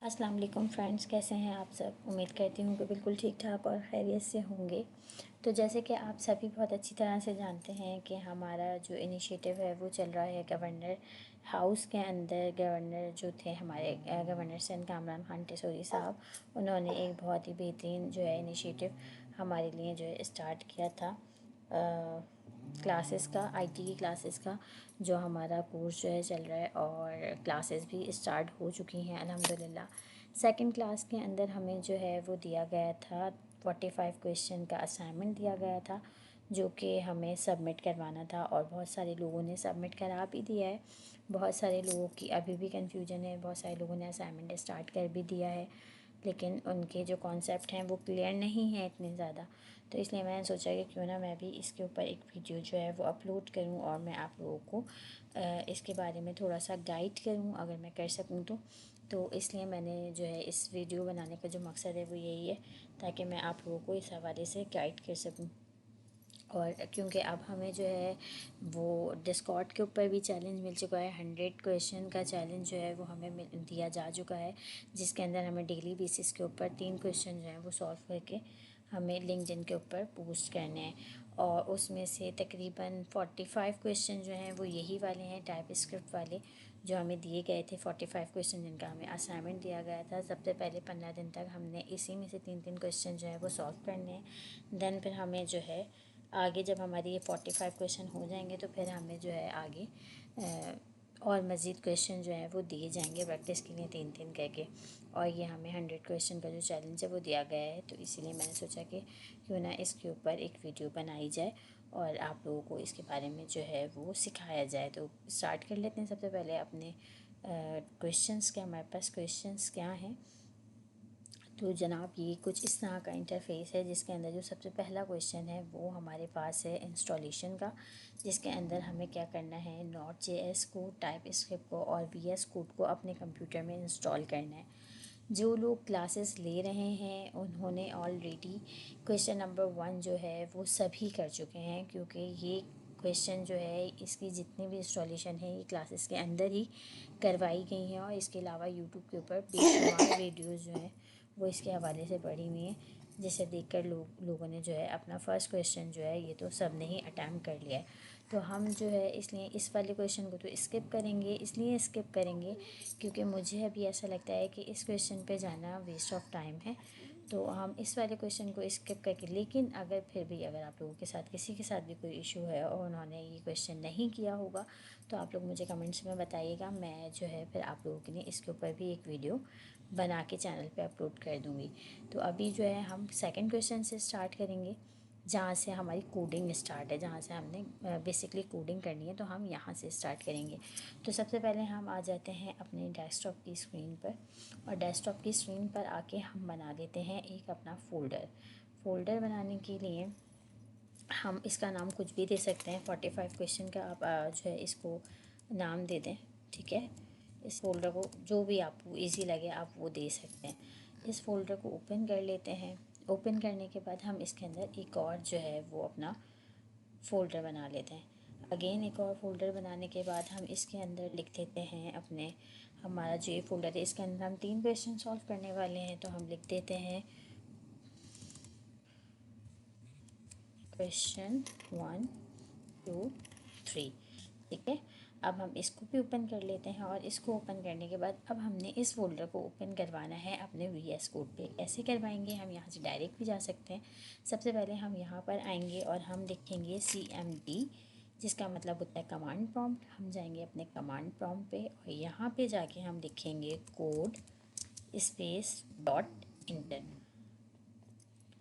अस्सलाम वालेकुम फ्रेंड्स, कैसे हैं आप सब। उम्मीद करती हूँ कि बिल्कुल ठीक ठाक और खैरियत से होंगे। तो जैसे कि आप सभी बहुत अच्छी तरह से जानते हैं कि हमारा जो इनिशिएटिव है वो चल रहा है गवर्नर हाउस के अंदर। गवर्नर जो थे हमारे गवर्नर सिंध कामरान खान टिसोरी साहब, उन्होंने एक बहुत ही बेहतरीन जो है इनिशिएटिव हमारे लिए जो है स्टार्ट किया था क्लासेस का, आईटी की क्लासेस का जो हमारा कोर्स जो है चल रहा है और क्लासेस भी स्टार्ट हो चुकी हैं अल्हम्दुलिल्लाह। सेकंड क्लास के अंदर हमें जो है वो दिया गया था 45 क्वेश्चन का असाइनमेंट दिया गया था जो कि हमें सबमिट करवाना था और बहुत सारे लोगों ने सबमिट करा भी दिया है। बहुत सारे लोगों की अभी भी कन्फ्यूजन है, बहुत सारे लोगों ने असाइनमेंट स्टार्ट कर भी दिया है लेकिन उनके जो कॉन्सेप्ट हैं वो क्लियर नहीं है इतने ज़्यादा। तो इसलिए मैंने सोचा कि क्यों ना मैं भी इसके ऊपर एक वीडियो जो है वो अपलोड करूं और मैं आप लोगों को इसके बारे में थोड़ा सा गाइड करूं अगर मैं कर सकूं तो इसलिए मैंने जो है इस वीडियो बनाने का जो मकसद है वो यही है ताकि मैं आप लोगों को इस हवाले से गाइड कर सकूं। और क्योंकि अब हमें जो है वो डिस्कॉर्ड के ऊपर भी चैलेंज मिल चुका है, 100 क्वेश्चन का चैलेंज जो है वो हमें दिया जा चुका है जिसके अंदर हमें डेली बेसिस के ऊपर 3 क्वेश्चन जो हैं वो सॉल्व करके हमें लिंक्डइन के ऊपर पोस्ट करने हैं। और उसमें से तकरीबन 45 क्वेश्चन जो हैं वो यही वाले हैं टाइप स्क्रिप्ट वाले जो हमें दिए गए थे। 45 क्वेश्चन जिनका हमें असाइनमेंट दिया गया था। सबसे पहले 15 दिन तक हमने इसी में से 3-3 क्वेश्चन जो है वो सॉल्व करने हैं। देन फिर हमें जो है आगे जब हमारी ये 45 क्वेश्चन हो जाएंगे तो फिर हमें जो है आगे और मज़ीद क्वेश्चन जो हैं वो दिए जाएंगे प्रैक्टिस के लिए 3-3 करके। और ये हमें 100 क्वेश्चन का जो चैलेंज है वो दिया गया है। तो इसीलिए मैंने सोचा कि क्यों ना इसके ऊपर एक वीडियो बनाई जाए और आप लोगों को इसके बारे में जो है वो सिखाया जाए। तो स्टार्ट कर लेते हैं। सबसे पहले अपने क्वेश्चंस के, हमारे पास क्वेश्चंस क्या हैं। तो जनाब ये कुछ इस तरह का इंटरफेस है जिसके अंदर जो सबसे पहला क्वेश्चन है वो हमारे पास है इंस्टॉलेशन का, जिसके अंदर हमें क्या करना है, नॉट जेएस को, टाइप स्क्रिप्ट को और वीएस कोड को अपने कंप्यूटर में इंस्टॉल करना है। जो लोग क्लासेस ले रहे हैं उन्होंने ऑलरेडी क्वेश्चन नंबर 1 जो है वो सभी कर चुके हैं क्योंकि ये क्वेश्चन जो है इसकी जितनी भी इंस्टॉलेशन है ये क्लासेस के अंदर ही करवाई गई हैं और इसके अलावा यूट्यूब के ऊपर बेशुमार वीडियोज़ जो हैं वो इसके हवाले से पड़ी हुई हैं जिसे देखकर लोगों ने जो है अपना फ़र्स्ट क्वेश्चन जो है ये तो सब ने ही अटैम्प्ट कर लिया है। तो हम जो है इसलिए इस वाले क्वेश्चन को तो स्किप करेंगे, इसलिए स्किप करेंगे क्योंकि मुझे अभी ऐसा लगता है कि इस क्वेश्चन पे जाना वेस्ट ऑफ टाइम है। तो हम इस वाले क्वेश्चन को स्किप करके, लेकिन अगर फिर भी अगर आप लोगों के साथ किसी के साथ भी कोई इशू है और उन्होंने ये क्वेश्चन नहीं किया होगा तो आप लोग मुझे कमेंट्स में बताइएगा। मैं जो है फिर आप लोगों के लिए इसके ऊपर भी एक वीडियो बना के चैनल पे अपलोड कर दूँगी। तो अभी जो है हम सेकंड क्वेश्चन से स्टार्ट करेंगे जहाँ से हमारी कोडिंग स्टार्ट है, जहाँ से हमने बेसिकली कोडिंग करनी है तो हम यहाँ से स्टार्ट करेंगे। तो सबसे पहले हम आ जाते हैं अपने डेस्कटॉप की स्क्रीन पर और डेस्कटॉप की स्क्रीन पर आके हम बना लेते हैं एक अपना फ़ोल्डर बनाने के लिए हम इसका नाम कुछ भी दे सकते हैं। 45 क्वेश्चन का आप जो है इसको नाम दे दें, ठीक है। इस फ़ोल्डर को जो भी आपको इजी लगे आप वो दे सकते हैं। इस फ़ोल्डर को ओपन कर लेते हैं। ओपन करने के बाद हम इसके अंदर एक और जो है वो अपना फ़ोल्डर बना लेते हैं। अगेन एक और फ़ोल्डर बनाने के बाद हम इसके अंदर लिख देते हैं अपने, हमारा जो ये फ़ोल्डर है इसके अंदर हम 3 क्वेश्चन सॉल्व करने वाले हैं तो हम लिख देते हैं क्वेश्चन 1 2 3, ठीक है। अब हम इसको भी ओपन कर लेते हैं और इसको ओपन करने के बाद अब हमने इस फ़ोल्डर को ओपन करवाना है अपने वीएस कोड पे। कैसे करवाएंगे, हम यहाँ से डायरेक्ट भी जा सकते हैं। सबसे पहले हम यहाँ पर आएंगे और हम लिखेंगे CMD जिसका मतलब होता है कमांड प्रॉम्प्ट। हम जाएंगे अपने कमांड प्रॉम्प्ट पे और यहाँ पे जाके हम लिखेंगे कोड स्पेस डॉट इंटर।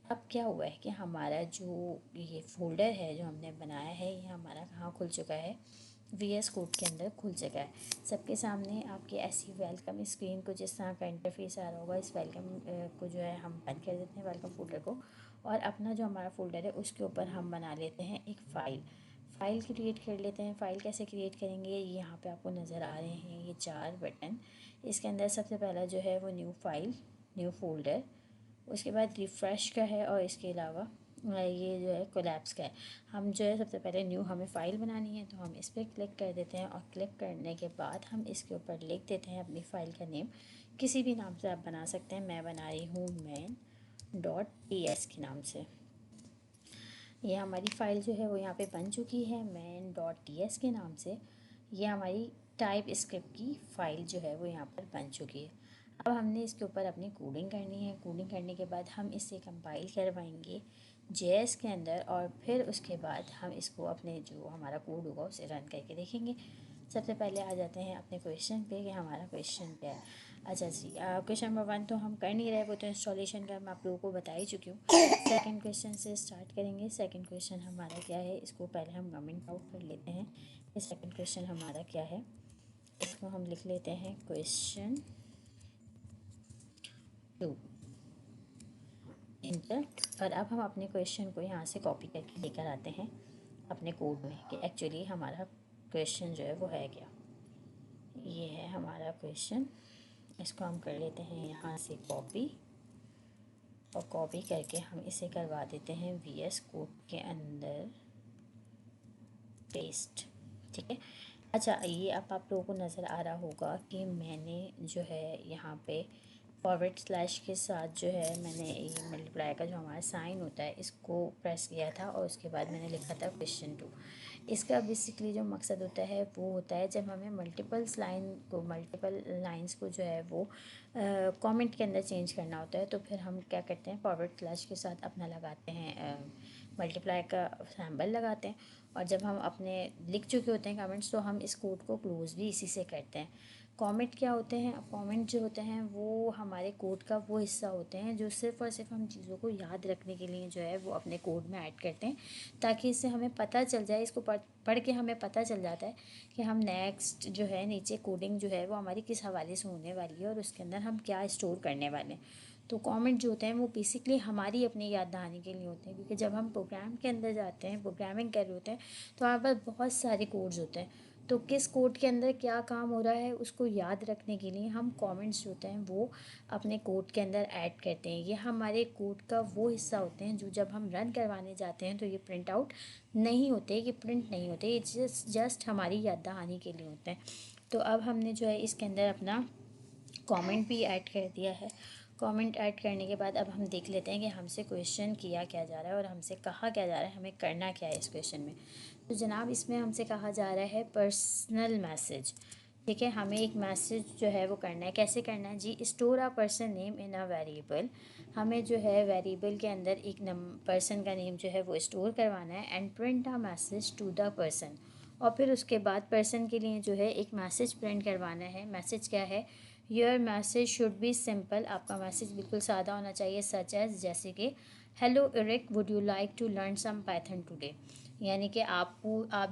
अब क्या हुआ है कि हमारा जो ये फ़ोल्डर है जो हमने बनाया है ये हमारा कहाँ खुल चुका है, वीएस कोड के अंदर खुल चुका है। सबके सामने आपके ऐसी वेलकम स्क्रीन को जिस तरह का इंटरफेस आ रहा होगा, इस वेलकम को जो है हम बंद कर देते हैं वेलकम फ़ोल्डर को और अपना जो हमारा फ़ोल्डर है उसके ऊपर हम बना लेते हैं एक फ़ाइल क्रिएट कर लेते हैं। फ़ाइल कैसे क्रिएट करेंगे, ये यहाँ पे आपको नज़र आ रहे हैं ये 4 बटन। इसके अंदर सबसे पहला जो है वो न्यू फ़ाइल, न्यू फ़ोल्डर, उसके बाद रिफ़्रेश का है और इसके अलावा ये जो है कोलैप्स का है। हम जो है सबसे पहले न्यू हमें फ़ाइल बनानी है तो हम इस पर क्लिक कर देते हैं और क्लिक करने के बाद हम इसके ऊपर लिख देते हैं अपनी फ़ाइल का नेम किसी भी नाम से आप बना सकते हैं। मैं बना रही हूँ main.ts के नाम से। ये हमारी फ़ाइल जो है वो यहाँ पे बन चुकी है main.ts के नाम से। ये हमारी टाइप स्क्रिप्ट की फ़ाइल जो है वो यहाँ पर बन चुकी है। अब हमने इसके ऊपर अपनी कोडिंग करनी है। कोडिंग करने के बाद हम इसे कंपाइल करवाएंगे JS के अंदर, और फिर उसके बाद हम इसको अपने जो हमारा कोड होगा उसे रन करके देखेंगे। सबसे पहले आ जाते हैं अपने क्वेश्चन पे कि हमारा क्वेश्चन क्या है। अच्छा जी, क्वेश्चन नंबर 1 तो हम कर नहीं रहे, वो तो इंस्टॉलेशन का मैं आप लोगों को बता ही चुकी हूँ। सेकंड क्वेश्चन से स्टार्ट करेंगे। सेकंड क्वेश्चन हमारा क्या है, इसको पहले हम कमेंट आउट कर लेते हैं। ये सेकंड क्वेश्चन हमारा क्या है, इसको हम लिख लेते हैं क्वेश्चन 2 इंटर। और अब हम अपने क्वेश्चन को यहाँ से कॉपी करके लेकर आते हैं अपने कोड में कि एक्चुअली हमारा क्वेश्चन जो है वो है क्या। ये है हमारा क्वेश्चन, इसको हम कर लेते हैं यहाँ से कॉपी, और कॉपी करके हम इसे करवा देते हैं VS कोड के अंदर पेस्ट। ठीक है। अच्छा, ये अब आप लोगों को नज़र आ रहा होगा कि मैंने जो है यहाँ पे फॉरवर्ड स्लैश के साथ जो है मैंने ये मल्टीप्लाई का जो हमारा साइन होता है इसको प्रेस किया था, और उसके बाद मैंने लिखा था क्वेश्चन 2। इसका बेसिकली जो मकसद होता है वो होता है जब हमें मल्टीपल लाइंस को जो है वो कमेंट के अंदर चेंज करना होता है, तो फिर हम क्या करते हैं, फॉरवर्ड स्लैश के साथ अपना लगाते हैं मल्टीप्लाई का सिंबल लगाते हैं। और जब हम अपने लिख चुके होते हैं कमेंट्स, तो हम इस कोड को क्लोज भी इसी से करते हैं। कमेंट क्या होते हैं, कमेंट जो होते हैं वो हमारे कोड का वो हिस्सा होते हैं जो सिर्फ़ और सिर्फ हम चीज़ों को याद रखने के लिए जो है वो अपने कोड में ऐड करते हैं, ताकि इससे हमें पता चल जाए, इसको पढ़ के हमें पता चल जाता है कि हम नेक्स्ट जो है नीचे कोडिंग जो है वो हमारी किस हवाले से होने वाली है और उसके अंदर हम क्या स्टोर करने वाले हैं। तो कमेंट जो होते हैं वो बेसिकली हमारी अपनी याद दहानी के लिए होते हैं, क्योंकि जब हम प्रोग्राम के अंदर जाते हैं, प्रोग्रामिंग कर रहे होते हैं, तो हमारे पास बहुत सारे कोड्स होते हैं। तो किस कोड के अंदर क्या काम हो रहा है उसको याद रखने के लिए हम कमेंट्स जो होते हैं वो अपने कोड के अंदर ऐड करते हैं। ये हमारे कोड का वो हिस्सा होते हैं जो जब हम रन करवाने जाते हैं तो ये प्रिंट आउट नहीं होते, ये प्रिंट नहीं होते, ये जस्ट हमारी याद दहानी के लिए होते हैं। तो अब हमने जो है इसके अंदर अपना कमेंट भी ऐड कर दिया है। कमेंट ऐड करने के बाद अब हम देख लेते हैं कि हमसे क्वेश्चन किया क्या जा रहा है और हमसे कहा क्या जा रहा है, हमें करना क्या है इस क्वेश्चन में। तो जनाब इसमें हमसे कहा जा रहा है पर्सनल मैसेज। ठीक है, हमें एक मैसेज जो है वो करना है। कैसे करना है जी, store a person name in a variable. हमें जो है वेरिएबल के अंदर एक पर्सन का नेम जो है वो स्टोर करवाना है, and print a message to the person. और फिर उसके बाद पर्सन के लिए जो है एक मैसेज प्रिंट करवाना है। मैसेज क्या है, your message should be simple. आपका मैसेज बिल्कुल सादा होना चाहिए, सच एज जैसे कि hello Eric, would you like to learn some Python today. यानी कि आप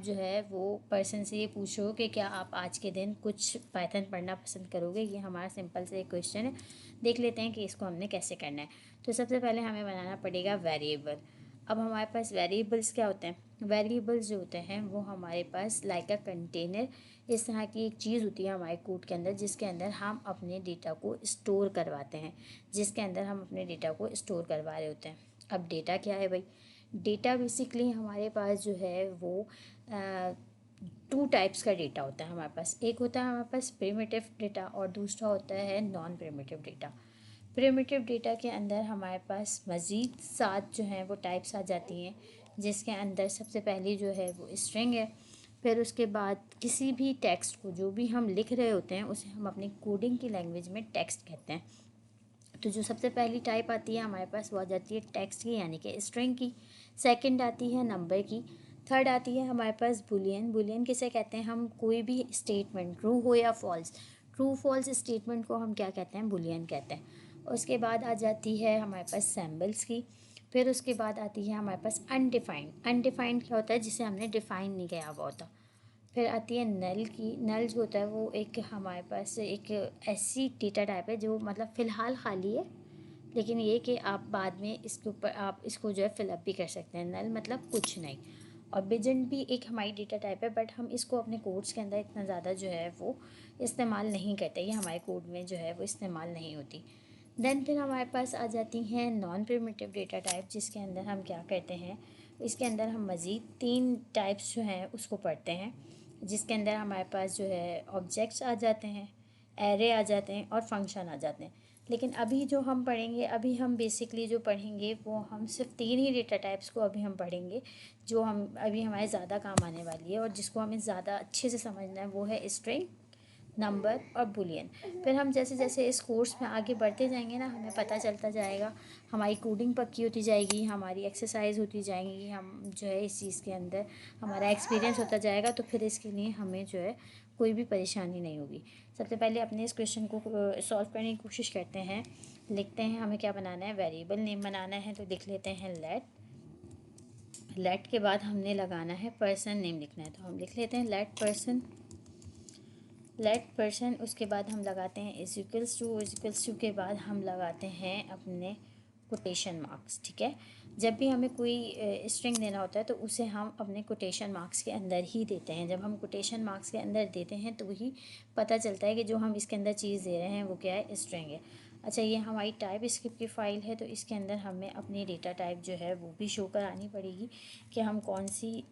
जो है वो पर्सन से ये पूछो कि क्या आप आज के दिन कुछ पाइथन पढ़ना पसंद करोगे। ये हमारा सिंपल से एक क्वेश्चन है। देख लेते हैं कि इसको हमने कैसे करना है। तो सबसे पहले हमें बनाना पड़ेगा वेरिएबल। अब हमारे पास वेरिएबल्स क्या होते हैं, वेरिएबल्स जो होते हैं वो हमारे पास लाइक अ कंटेनर, इस तरह की एक चीज़ होती है हमारे कोड के अंदर जिसके अंदर हम अपने डेटा को स्टोर करवाते हैं, जिसके अंदर हम अपने डेटा को स्टोर करवा रहे होते हैं। अब डेटा क्या है भाई, डेटा बेसिकली हमारे पास जो है वो 2 टाइप्स का डेटा होता है हमारे पास। एक होता है हमारे पास प्रिमिटिव डेटा और दूसरा होता है non primitive data. Primitive data के अंदर हमारे पास मज़ीद 7 जो हैं वो टाइप्स आ जाती हैं, जिसके अंदर सबसे पहली जो है वो स्ट्रिंग है। फिर उसके बाद किसी भी टेक्स्ट को जो भी हम लिख रहे होते हैं उसे हम अपनी कोडिंग की लैंग्वेज में टेक्स्ट कहते हैं। तो जो सबसे पहली टाइप आती है हमारे पास वो आ जाती है टेक्स्ट की, यानी कि स्ट्रिंग की। सेकंड आती है नंबर की। थर्ड आती है हमारे पास बुलियन। बुलियन किसे कहते हैं, हम कोई भी स्टेटमेंट ट्रू हो या फॉल्स, ट्रू फॉल्स स्टेटमेंट को हम क्या कहते हैं, बुलियन कहते हैं। उसके बाद आ जाती है हमारे पास सैम्बल्स की। फिर उसके बाद आती है हमारे पास अनडिफाइंड। अनडिफाइंड क्या होता है, जिसे हमने डिफ़ाइन नहीं किया हुआ होता। फिर आती है नल की। नल जो होता है वो एक हमारे पास एक ऐसी डेटा टाइप है जो मतलब फ़िलहाल खाली है, लेकिन ये कि आप बाद में इसके ऊपर आप इसको जो है फिलअप भी कर सकते हैं। नल मतलब कुछ नहीं। और बिजेंट भी एक हमारी डेटा टाइप है, बट हम इसको अपने कोड्स के अंदर इतना ज़्यादा जो है वो इस्तेमाल नहीं करते, ये हमारे कोड में जो है वो इस्तेमाल नहीं होती। देन फिर हमारे पास आ जाती हैं नॉन प्रिमिटिव डेटा टाइप, जिसके अंदर हम क्या करते हैं, इसके अंदर हम मज़ीद 3 टाइप्स जो हैं उसको पढ़ते हैं, जिसके अंदर हमारे पास जो है ऑब्जेक्ट्स आ जाते हैं, एरे आ जाते हैं और फंक्शन आ जाते हैं। लेकिन अभी जो हम पढ़ेंगे, अभी हम बेसिकली जो पढ़ेंगे वो हम सिर्फ 3 ही डेटा टाइप्स को अभी हम पढ़ेंगे, जो हम अभी हमारे ज़्यादा काम आने वाली है और जिसको हमें ज़्यादा अच्छे से समझना है, वो है स्ट्रिंग, नंबर और बुलियन। फिर हम जैसे जैसे इस कोर्स में आगे बढ़ते जाएंगे ना, हमें पता चलता जाएगा, हमारी कोडिंग पक्की होती जाएगी, हमारी एक्सरसाइज होती जाएंगी, हम जो है इस चीज़ के अंदर हमारा एक्सपीरियंस होता जाएगा, तो फिर इसके लिए हमें जो है कोई भी परेशानी नहीं होगी। सबसे पहले अपने इस क्वेश्चन को सॉल्व करने की कोशिश करते हैं। लिखते हैं हमें क्या बनाना है, वेरिएबल नेम बनाना है, तो लिख लेते हैं लेट के बाद हमने लगाना है पर्सन नेम लिखना है, तो हम लिख लेते हैं लेट पर्सन। उसके बाद हम लगाते हैं इज इक्वल्स टू के बाद हम लगाते हैं अपने कोटेशन मार्क्स। ठीक है, जब भी हमें कोई स्ट्रिंग देना होता है तो उसे हम अपने कोटेशन मार्क्स के अंदर ही देते हैं। जब हम कोटेशन मार्क्स के अंदर देते हैं तो ही पता चलता है कि जो हम इसके अंदर चीज़ दे रहे हैं वो क्या है, स्ट्रिंग है। अच्छा, ये हमारी टाइप स्क्रिप्ट की फ़ाइल है, तो इसके अंदर हमें अपनी डेटा टाइप जो है वो भी शो करानी पड़ेगी कि हम कौन सी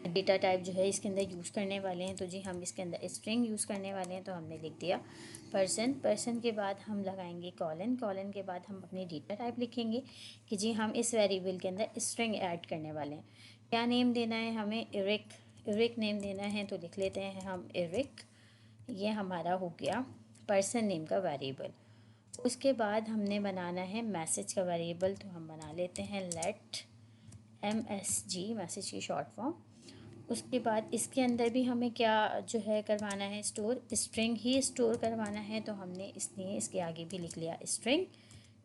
डेटा टाइप जो है इसके अंदर यूज़ करने वाले हैं। तो जी हम इसके अंदर स्ट्रिंग यूज़ करने वाले हैं, तो हमने लिख दिया पर्सन के बाद हम लगाएंगे कॉलन के बाद हम अपनी डेटा टाइप लिखेंगे कि जी हम इस वेरिएबल के अंदर स्ट्रिंग ऐड करने वाले हैं। क्या नेम देना है हमें, इरिक नेम देना है, तो लिख लेते हैं हम इरिक। ये हमारा हो गया पर्सन नेम का वेरिएबल। उसके बाद हमने बनाना है मैसेज का वेरिएबल, तो हम बना लेते हैं लेट MSG, मैसेज की शॉर्ट फॉर्म। उसके बाद इसके अंदर भी हमें क्या जो है करवाना है, स्टोर, स्ट्रिंग ही स्टोर करवाना है, तो हमने इसलिए इसके आगे भी लिख लिया स्ट्रिंग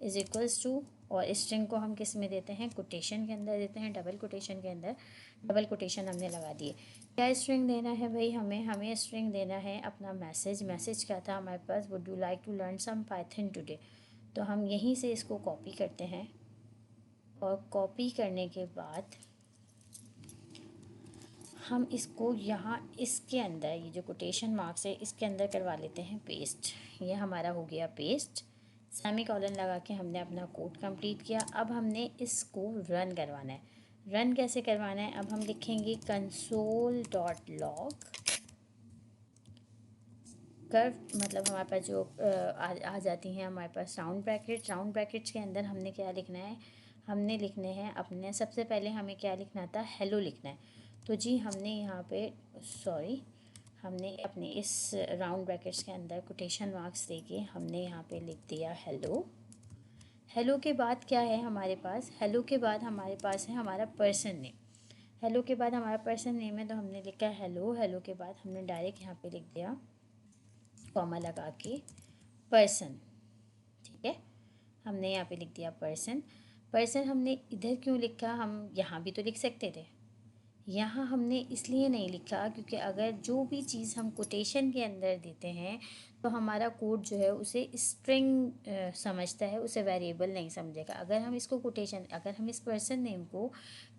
इज इक्वल्स टू। और स्ट्रिंग को हम किस में देते हैं, कोटेशन के अंदर देते हैं, डबल कोटेशन के अंदर। डबल कोटेशन हमने लगा दिए। क्या स्ट्रिंग देना है भाई, हमें स्ट्रिंग देना है अपना मैसेज क्या था हमारे पास, would you like to learn some Python today. तो हम यहीं से इसको कॉपी करते हैं और कॉपी करने के बाद हम इसको यहाँ इसके अंदर, ये जो कोटेशन मार्क्स है इसके अंदर करवा लेते हैं पेस्ट। ये हमारा हो गया पेस्ट। सेमी कॉलन लगा के हमने अपना कोड कंप्लीट किया। अब हमने इसको रन करवाना है। रन कैसे करवाना है, अब हम लिखेंगे console.log कर्व, मतलब हमारे पास जो आ जाती हैं हमारे पास राउंड ब्रैकेट्स के अंदर हमने क्या लिखना है, हमने लिखने हैं अपने, सबसे पहले हमें क्या लिखना था, हेलो लिखना है। तो जी हमने यहाँ पे हमने अपने इस राउंड ब्रैकेट्स के अंदर कोटेशन मार्क्स देके हमने यहाँ पे लिख दिया हेलो। हेलो के बाद क्या है हमारे पास, हेलो के बाद हमारे पास है हमारा पर्सन नेम। हेलो के बाद हमारा पर्सन नेम है, तो हमने लिखा हेलो। हेलो के बाद हमने डायरेक्ट यहाँ पे लिख दिया कॉमा लगा के पर्सन। ठीक है, हमने यहाँ पे लिख दिया पर्सन हमने इधर क्यों लिखा, हम यहाँ भी तो लिख सकते थे। यहाँ हमने इसलिए नहीं लिखा क्योंकि अगर जो भी चीज़ हम कोटेशन के अंदर देते हैं तो हमारा कोड जो है उसे स्ट्रिंग समझता है, उसे वेरिएबल नहीं समझेगा। अगर हम इसको अगर हम इस पर्सन नेम को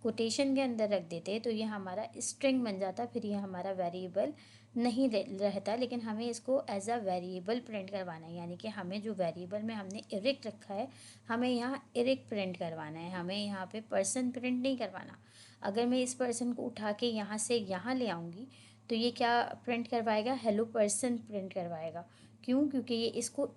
कोटेशन के अंदर रख देते तो ये हमारा स्ट्रिंग बन जाता, फिर ये हमारा वेरिएबल नहीं रहता। लेकिन हमें इसको एज अ वेरिएबल प्रिंट करवाना है, यानी कि हमें जो वेरिएबल में हमने इरिक रखा है हमें यहाँ इरिक प्रिंट करवाना है, हमें यहाँ पे पर्सन प्रिंट नहीं करवाना। अगर मैं इस पर्सन को उठा के यहाँ से यहाँ ले आऊँगी तो ये क्या प्रिंट करवाएगा, हेलो पर्सन प्रिंट करवाएगा। क्यों, क्योंकि ये इसको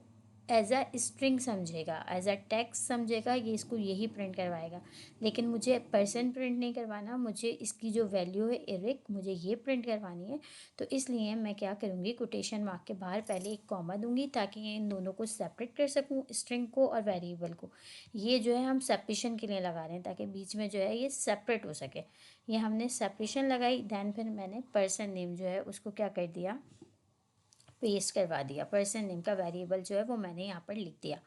एज अ स्ट्रिंग समझेगा, एज अ टेक्स्ट समझेगा, ये इसको यही प्रिंट करवाएगा। लेकिन मुझे पर्सन प्रिंट नहीं करवाना, मुझे इसकी जो वैल्यू है इरिक, मुझे ये प्रिंट करवानी है। तो इसलिए मैं क्या करूँगी, कोटेशन मार्क के बाहर पहले एक कॉमा दूंगी ताकि इन दोनों को सेपरेट कर सकूँ, स्ट्रिंग को और वेरिएबल को। ये जो है हम सेपरेशन के लिए लगा रहे हैं ताकि बीच में जो है ये सेपरेट हो सके। ये हमने सेपरेशन लगाई, दैन फिर मैंने पर्सन नेम जो है उसको क्या कर दिया, पेस्ट करवा दिया। पर्सन नेम का वेरिएबल जो है वो मैंने यहाँ पर लिख दिया।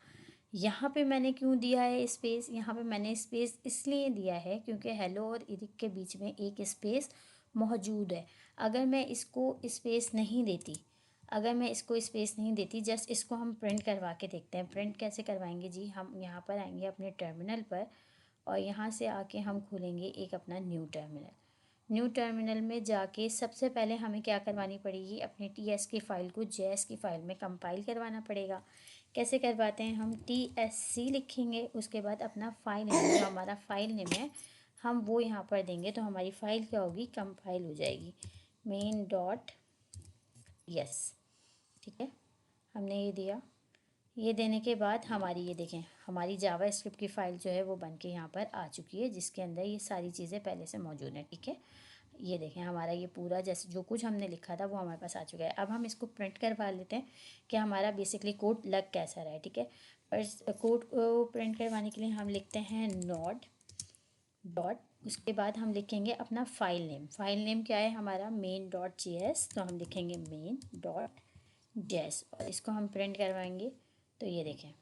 यहाँ पे मैंने क्यों दिया है स्पेस, यहाँ पे मैंने स्पेस इसलिए दिया है क्योंकि हेलो और इरिक के बीच में एक स्पेस मौजूद है। अगर मैं इसको स्पेस नहीं देती, जस्ट इसको हम प्रिंट करवा के देखते हैं। प्रिंट कैसे करवाएंगे जी, हम यहाँ पर आएंगे अपने टर्मिनल पर और यहाँ से आके हम खोलेंगे एक अपना न्यू टर्मिनल में जाके सबसे पहले हमें क्या करवानी पड़ेगी, अपने TS की फ़ाइल को JS की फ़ाइल में कंपाइल करवाना पड़ेगा। कैसे करवाते हैं, हम TSC लिखेंगे, उसके बाद अपना फ़ाइल नेम जो हमारा फ़ाइल नेम है हम वो यहाँ पर देंगे, तो हमारी फ़ाइल क्या होगी, कंपाइल हो जाएगी main.ts। ठीक है, हमने ये दिया। ये देने के बाद हमारी ये देखें, हमारी जावा स्क्रिप्ट की फ़ाइल जो है वो बन के यहाँ पर आ चुकी है, जिसके अंदर ये सारी चीज़ें पहले से मौजूद हैं। ठीक है, ये देखें हमारा ये पूरा जैसे जो कुछ हमने लिखा था वो हमारे पास आ चुका है। अब हम इसको प्रिंट करवा लेते हैं कि हमारा बेसिकली कोड लग कैसा रहा है। ठीक है, पर कोड को प्रिंट करवाने के लिए हम लिखते हैं नोड डॉट, उसके बाद हम लिखेंगे अपना फ़ाइल नेम। फ़ाइल नेम क्या है हमारा, मेन डॉट जी एस, तो हम लिखेंगे मेन डॉट जेस और इसको हम प्रिंट करवाएंगे। तो ये देखें,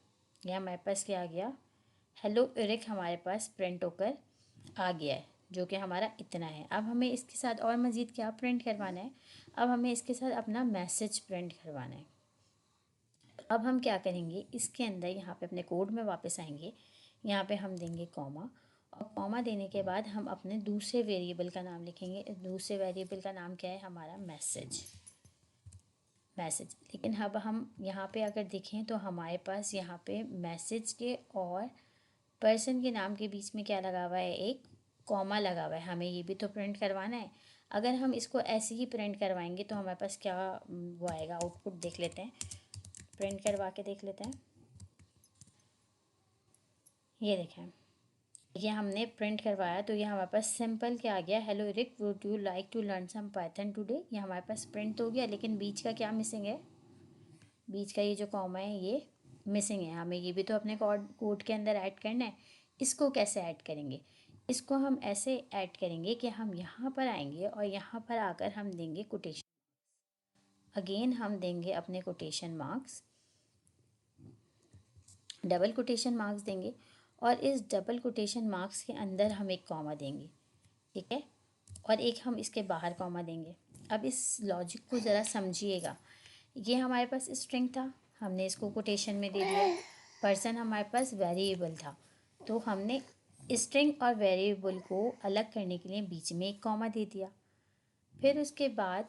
ये हमारे पास क्या आ गया, हेलो इरिक हमारे पास प्रिंट होकर आ गया है, जो कि हमारा इतना है। अब हमें इसके साथ और मज़ीद क्या प्रिंट करवाना है, अब हमें इसके साथ अपना मैसेज प्रिंट करवाना है। अब हम क्या करेंगे, इसके अंदर यहाँ पे अपने कोड में वापस आएंगे, यहाँ पे हम देंगे कॉमा, और कॉमा देने के बाद हम अपने दूसरे वेरिएबल का नाम लिखेंगे। दूसरे वेरिएबल का नाम क्या है हमारा, मैसेज। लेकिन अब हम यहाँ पे अगर देखें तो हमारे पास यहाँ पे मैसेज के और पर्सन के नाम के बीच में क्या लगा हुआ है, एक कॉमा लगा हुआ है। हमें ये भी तो प्रिंट करवाना है। अगर हम इसको ऐसे ही प्रिंट करवाएंगे तो हमारे पास क्या वो आएगा, आउटपुट देख लेते हैं, प्रिंट करवा के देख लेते हैं। ये देखें, ये हमने प्रिंट करवाया तो ये हमारे पास सिंपल क्या आ गया, hello Rick would you like to learn some Python today. ये हमारे पास प्रिंट हो गया, लेकिन बीच का क्या मिसिंग है, बीच का ये जो कॉमा है ये मिसिंग है। हमें ये भी तो अपने कोड के अंदर ऐड करना है। इसको कैसे ऐड करेंगे, इसको हम ऐसे ऐड करेंगे कि हम यहाँ पर आएंगे और यहाँ पर आकर हम देंगे कोटेशन, अगेन हम देंगे अपने quotation marks, double quotation marks देंगे, और इस डबल कोटेशन मार्क्स के अंदर हम एक कॉमा देंगे। ठीक है, और एक हम इसके बाहर कॉमा देंगे। अब इस लॉजिक को ज़रा समझिएगा, ये हमारे पास स्ट्रिंग था, हमने इसको कोटेशन में दे दिया। पर्सन हमारे पास वेरिएबल था, तो हमने स्ट्रिंग और वेरिएबल को अलग करने के लिए बीच में एक कॉमा दे दिया। फिर उसके बाद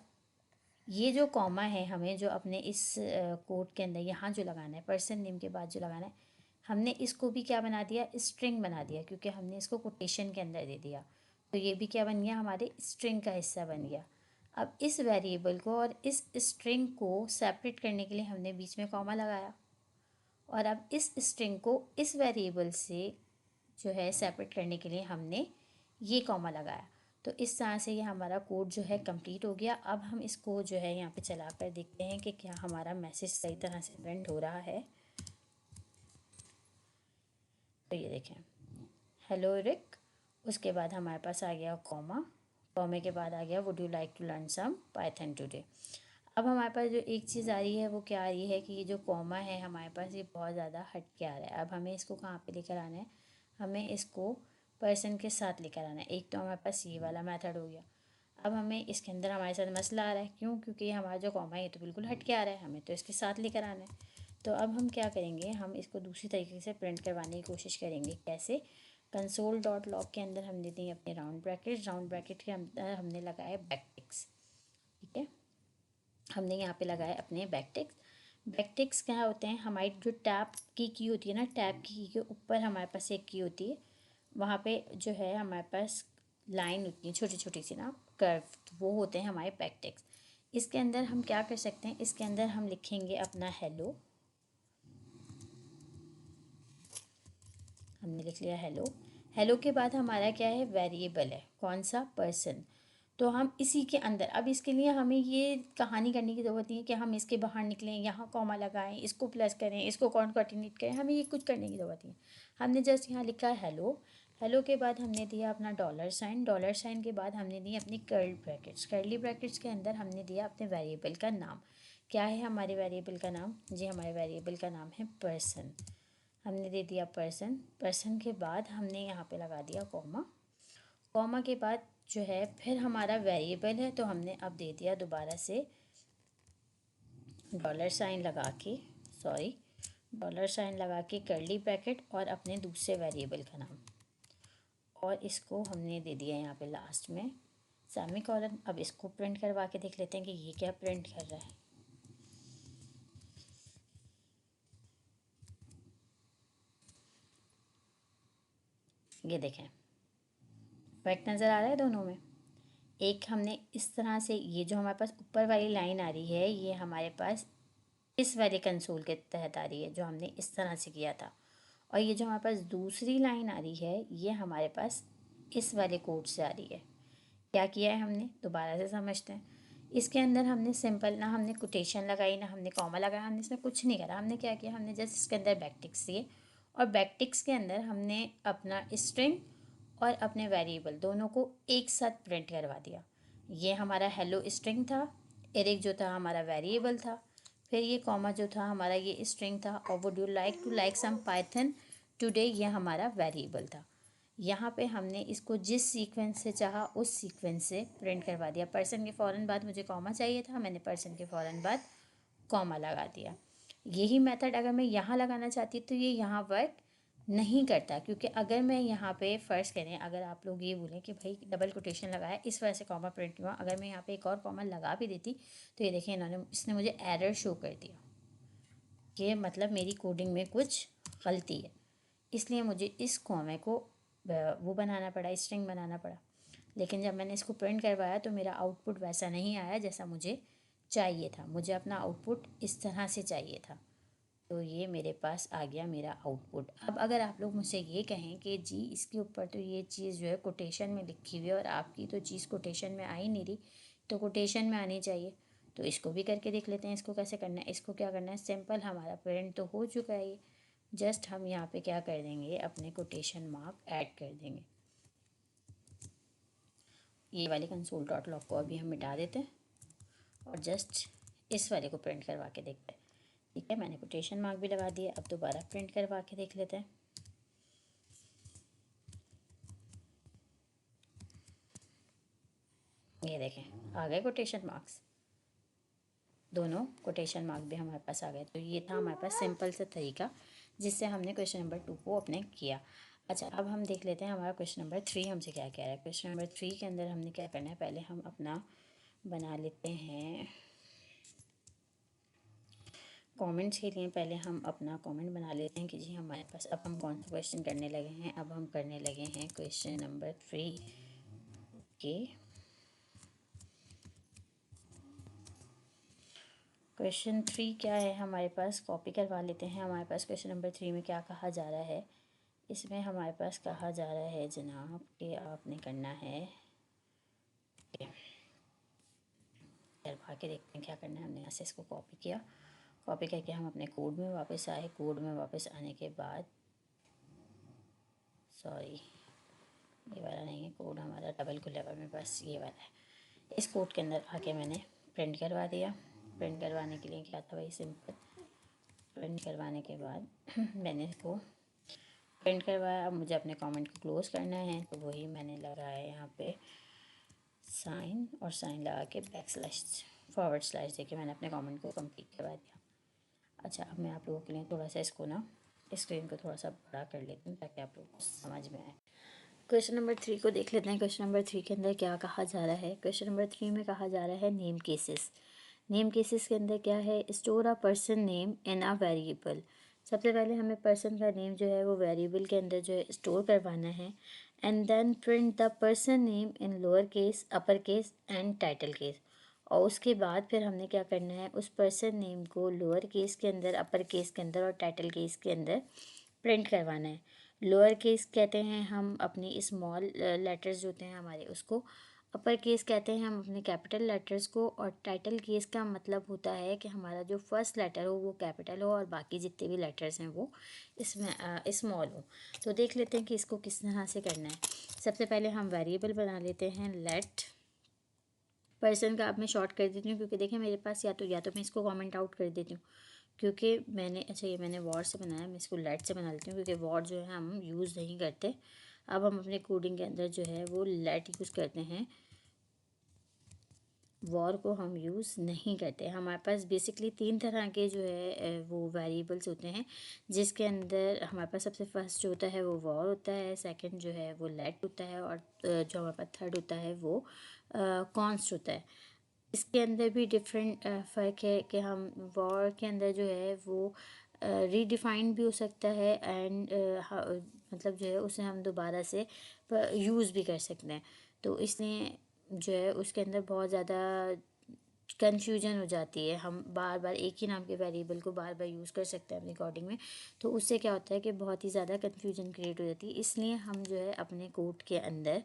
ये जो कॉमा है हमें जो अपने इस कोड के अंदर यहाँ जो लगाना है, पर्सन नेम के बाद जो लगाना है, हमने इसको भी क्या बना दिया, स्ट्रिंग बना दिया, क्योंकि हमने इसको कोटेशन के अंदर दे दिया। तो ये भी क्या बन गया, हमारे स्ट्रिंग का हिस्सा बन गया। अब इस वेरिएबल को और इस स्ट्रिंग को सेपरेट करने के लिए हमने बीच में कॉमा लगाया, और अब इस स्ट्रिंग को इस वेरिएबल से जो है सेपरेट करने के लिए हमने ये कॉमा लगाया। तो इस तरह से ये हमारा कोड जो है कंप्लीट हो गया। अब हम इसको जो है यहाँ पे चला कर देखते हैं कि क्या हमारा मैसेज सही तरह से प्रिंट हो रहा है। तो ये देखें, हेलो रिक, उसके बाद हमारे पास आ गया कॉमा, कॉमे के बाद आ गया would you like to learn some Python today. अब हमारे पास जो एक चीज़ आ रही है वो क्या आ रही है कि ये जो कॉमा है हमारे पास ये बहुत ज़्यादा हट के आ रहा है। अब हमें इसको कहाँ पे लेकर आना है, हमें इसको पर्सन के साथ लेकर आना है। एक तो हमारे पास ये वाला मेथड हो गया। अब हमें इसके अंदर हमारे साथ मसला आ रहा है, क्यों, क्योंकि ये हमारा जो कॉमा है ये तो बिल्कुल हट के आ रहा है, हमें तो इसके साथ लेकर आना है। तो अब हम क्या करेंगे, हम इसको दूसरी तरीके से प्रिंट करवाने की कोशिश करेंगे। कैसे, कंसोल डॉट लॉग के अंदर हम देते हैं अपने राउंड ब्रैकेट, राउंड ब्रैकेट के अंदर हमने लगाया बैकटिक्स। ठीक है, हमने यहाँ पे लगाए अपने बैकटिक्स। बैकटिक्स क्या होते हैं, हमारी जो टैब की होती है ना, टैब की के ऊपर हमारे पास एक की होती है, वहाँ पे जो है हमारे पास लाइन होती है छोटी छोटी सी ना, कर्व, वो होते हैं हमारे बैकटिक्स। इसके अंदर हम क्या कर सकते हैं, इसके अंदर हम लिखेंगे अपना हेलो, हमने लिख लिया हेलो। हेलो के बाद हमारा क्या है, वेरिएबल है, कौन सा, पर्सन। तो हम इसी के अंदर, अब इसके लिए हमें ये कहानी करने की ज़रूरत नहीं है कि हम इसके बाहर निकलें, यहाँ कॉमा लगाएं, इसको प्लस करें, इसको कॉन्केटिनेट करें, हमें ये कुछ करने की ज़रूरत नहीं है। हमने जस्ट यहाँ लिखा हेलो, हेलो के बाद हमने दिया अपना डॉलर साइन, डॉलर साइन के बाद हमने दिया अपनी कर्ली ब्रैकेट्स, कर्ली ब्रैकेट्स के अंदर हमने दिया अपने वेरिएबल का नाम। क्या है हमारे वेरिएबल का नाम जी, हमारे वेरिएबल का नाम है पर्सन। हमने दे दिया पर्सन, पर्सन के बाद हमने यहाँ पे लगा दिया कॉमा, कॉमा के बाद जो है फिर हमारा वेरिएबल है, तो हमने अब दे दिया दोबारा से डॉलर साइन लगा के, सॉरी, डॉलर साइन लगा के कर्ली ब्रैकेट और अपने दूसरे वेरिएबल का नाम, और इसको हमने दे दिया यहाँ पे लास्ट में सेमीकोलन। अब इसको प्रिंट करवा के देख लेते हैं कि ये क्या प्रिंट कर रहा है। ये देखें, फर्क नज़र आ रहा है दोनों में। एक हमने इस तरह से, ये जो हमारे पास ऊपर वाली लाइन आ रही है ये हमारे पास इस वाले कंसोल के तहत आ रही है जो हमने इस तरह से किया था। और ये जो हमारे पास दूसरी लाइन आ रही है ये हमारे पास इस वाले कोड से आ रही है। क्या किया है हमने, दोबारा से समझते हैं। इसके अंदर हमने सिंपल, ना हमने कोटेशन लगाई, ना हमने कॉमा लगाया, हमने इसमें कुछ नहीं करा। हमने क्या किया, हमने जस्ट इसके अंदर बैकटिक्स दिए और बैकटिक्स के अंदर हमने अपना स्ट्रिंग और अपने वेरिएबल दोनों को एक साथ प्रिंट करवा दिया। ये हमारा हेलो स्ट्रिंग था, एरिक जो था हमारा वेरिएबल था, फिर ये कॉमा जो था हमारा ये स्ट्रिंग था, और would you like to like some Python today ये हमारा वेरिएबल था। यहाँ पे हमने इसको जिस सीक्वेंस से चाहा उस सीक्वेंस से प्रिंट करवा दिया। पर्सन के फ़ौरन बाद मुझे कॉमा चाहिए था, मैंने पर्सन के फ़ौरन बाद कॉमा लगा दिया। यही मेथड अगर मैं यहाँ लगाना चाहती तो ये यहाँ वर्क नहीं करता, क्योंकि अगर मैं यहाँ पे फ़र्ज़ करें, अगर आप लोग ये बोलें कि भाई डबल कोटेशन लगाया इस वजह से कॉमा प्रिंट हुआ, अगर मैं यहाँ पे एक और कॉमा लगा भी देती तो ये देखिए इसने मुझे एरर शो कर दिया कि मतलब मेरी कोडिंग में कुछ गलती है। इसलिए मुझे इस कॉमे को वो बनाना पड़ा, स्ट्रिंग बनाना पड़ा। लेकिन जब मैंने इसको प्रिंट करवाया तो मेरा आउटपुट वैसा नहीं आया जैसा मुझे चाहिए था। मुझे अपना आउटपुट इस तरह से चाहिए था, तो ये मेरे पास आ गया मेरा आउटपुट। अब अगर आप लोग मुझसे ये कहें कि जी इसके ऊपर तो ये चीज़ जो है कोटेशन में लिखी हुई है और आपकी तो चीज़ कोटेशन में आ ही नहीं रही, तो कोटेशन में आनी चाहिए, तो इसको भी करके देख लेते हैं। इसको कैसे करना है, इसको क्या करना है, सिंपल, हमारा प्रिंट तो हो चुका है ये, जस्ट हम यहाँ पे क्या कर देंगे, अपने कोटेशन मार्क ऐड कर देंगे। ये वाले कंसोल डॉट लॉग को अभी हम मिटा देते हैं और जस्ट इस वाले को प्रिंट करवा के देखते हैं। ठीक है, मैंने कोटेशन मार्क भी लगा दिया। अब दोबारा प्रिंट करवा के देख लेते हैं। ये देखें आ गए कोटेशन मार्क्स, दोनों कोटेशन मार्क भी हमारे पास आ गए। तो ये था हमारे पास सिंपल सा तरीका जिससे हमने क्वेश्चन नंबर 2 को अपने किया। अच्छा, अब हम देख लेते हैं हमारा क्वेश्चन नंबर 3 हमसे क्या कह रहा है। क्वेश्चन नंबर 3 के अंदर हमने क्या करना है, पहले हम अपना बना लेते हैं कमेंट्स के लिए। पहले हम अपना कमेंट बना लेते हैं कि जी हमारे पास अब हम कौन सा क्वेश्चन करने लगे हैं। अब हम करने लगे हैं क्वेश्चन नंबर 3 के। क्वेश्चन 3 क्या है हमारे पास, कॉपी करवा लेते हैं। हमारे पास क्वेश्चन नंबर 3 में क्या कहा जा रहा है, इसमें हमारे पास कहा जा रहा है जनाब कि आपने करना है, करवा के देखते हैं क्या करना है। हमने यहाँ से इसको कॉपी किया, कॉपी करके हम अपने कोड में वापस आए। कोड में वापस आने के बाद, सॉरी ये वाला नहीं है कोड हमारा, डबल को लेवल में बस ये वाला है। इस कोड के अंदर आके मैंने प्रिंट करवा दिया। प्रिंट करवाने के लिए क्या था भाई, सिंपल प्रिंट करवाने के बाद मैंने इसको प्रिंट करवाया। अब मुझे अपने कमेंट को क्लोज़ करना है, तो वही मैंने लगाया यहाँ पे साइन, और साइन लगा के बैक स्लैश फॉरवर्ड स्लैश देके मैंने अपने कमेंट को कंप्लीट करवा दिया। अच्छा, अब मैं आप लोगों के लिए थोड़ा सा इसको ना स्क्रीन को थोड़ा सा बड़ा कर लेती हूँ ताकि आप लोगों को समझ में आए। क्वेश्चन नंबर 3 को देख लेते हैं। क्वेश्चन नंबर 3 के अंदर क्या कहा जा रहा है। क्वेश्चन नंबर 3 में कहा जा रहा है नेम केसेस। नेम केसेस के अंदर क्या है, store a person name in a variable. सबसे पहले हमें पर्सन का नेम जो है वो वेरिएबल के अंदर जो है स्टोर करवाना है, and then print the person name in lower case, upper case and title case. और उसके बाद फिर हमने क्या करना है, उस पर्सन नेम को लोअर केस के अंदर, अपर केस के अंदर और टाइटल केस के अंदर प्रिंट करवाना है। लोअर केस कहते हैं हम अपनी स्मॉल लेटर्स जो होते हैं हमारे उसको, अपर केस कहते हैं हम अपने कैपिटल लेटर्स को, और टाइटल केस का मतलब होता है कि हमारा जो फर्स्ट लेटर हो वो कैपिटल हो और बाकी जितने भी लेटर्स हैं वो इसमें स्मॉल हो। तो देख लेते हैं कि इसको किस तरह से करना है। सबसे पहले हम वेरिएबल बना लेते हैं लेट पर्सन का। अब मैं शॉर्ट कर देती हूँ क्योंकि देखिए मेरे पास या तो मैं इसको कमेंट आउट कर देती हूँ क्योंकि मैंने, अच्छा ये मैंने वॉर से बनाया, मैं इसको लेट से बना लेती हूँ क्योंकि वॉर जो है हम यूज़ नहीं करते। अब हम अपने कोडिंग के अंदर जो है वो लेट यूज़ करते हैं, वॉर को हम यूज़ नहीं करते। हमारे पास बेसिकली 3 तरह के जो है वो वेरिएबल्स होते हैं, जिसके अंदर हमारे पास सबसे फर्स्ट जो होता है वो वॉर होता है, सेकंड जो है वो लेट होता है, और जो हमारे पास थर्ड होता है वो कॉन्स्ट होता है। इसके अंदर भी डिफरेंट फ़र्क है कि हम वॉर के अंदर जो है वो रीडिफाइंड भी हो सकता है, एंड मतलब जो है उसे हम दोबारा से यूज़ भी कर सकते हैं। तो इसलिए जो है उसके अंदर बहुत ज़्यादा कन्फ्यूजन हो जाती है। हम बार बार एक ही नाम के वेरिएबल को बार बार यूज़ कर सकते हैं अपनी कोडिंग में, तो उससे क्या होता है कि बहुत ही ज़्यादा कन्फ्यूजन क्रिएट हो जाती है। इसलिए हम जो है अपने कोड के अंदर